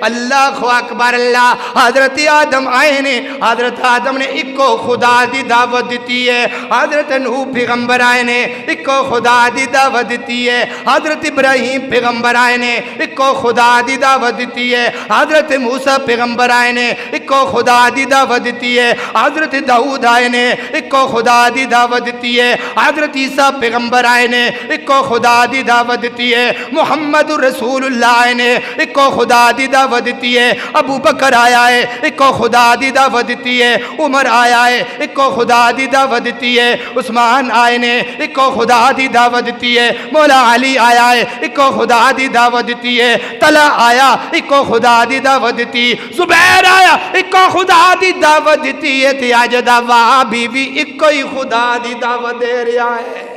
اللہ اکبر اللہ. حضرت آدم آئے نے, حضرت آدم نے اکو خدا دی دعوت دیتی ہے. حضرت نوح پیغمبر آئے نے اکو خدا دی دعوت دیتی ہے. حضرت ابراہیم پیغمبر آئے نے اکو خدا دی دعوت دیتی ہے. حضرت موسیٰ پیغمبر آئے نے اکو خدا دی دعوت دیتی ہے. حضرت داؤد آئے نے اکو خدا دی دعوت دیتی ہے. حضرت عیسیٰ پیغمبر آئے نے اکو خدا دی دعوت دیتی ہے. محمد رسول اللہ آئے نے اکو خدا دی دعوت دیتی ہے. ابو بکر آیا ہے اکو خدا دی دعوت دیتی ہے. عمر آیا ہے اکو خدا دی دعوت دیتی ہے. عثمان آئے نے اکو خدا دی دعوت دیتی ہے. مولا علی آیا ہے اکو خدا دی دعوت دیتی ہے. طلحہ آیا اکو خدا دی دعوت دیتی. زبیر آیا اکو خدا دی دعوت دیتی ہے. تے اج دا وہابی بھی اکو ہی خدا دی دعوت دے رہا ہے.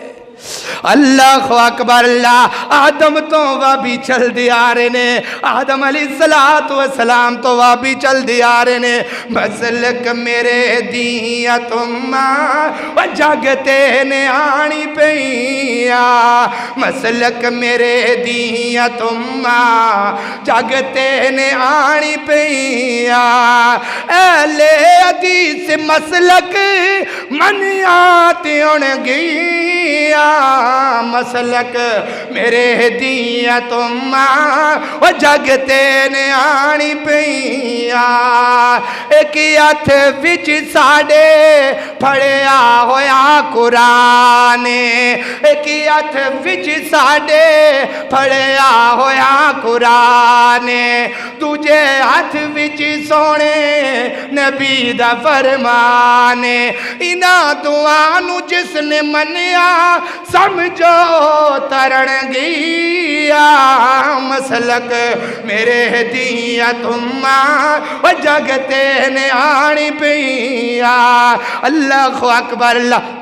اللہ اکبر اللہ. آدم تو وابی چل دی آ رہے نے, آدم علیہ السلام تو وابی چل دی آ رہے نے. مسلک میرے دیاں تم و جگتے نے آنی پئیا. مسلک میرے دیاں تم جگتے نے آنی پئیا. اہل حدیث مسلک منیاتی ہون گیا. مسلک میرے دیاں تم و جگتے نے آنی پئیا. ایک ہاتھ وچ ساڈے پھڑیا ہویا قرآن, ایک ہاتھ وچ ساڈے پھڑیا ہویا قرآن. دوجے ہاتھ وچ سونے نبی دا فرمان. انہاں دعاں نو جس نے منیا سمجھو ترن گیا. مسلک میرے دیاں تم و جگتے نے آنی پئیا. اللہ اکبر اللہ.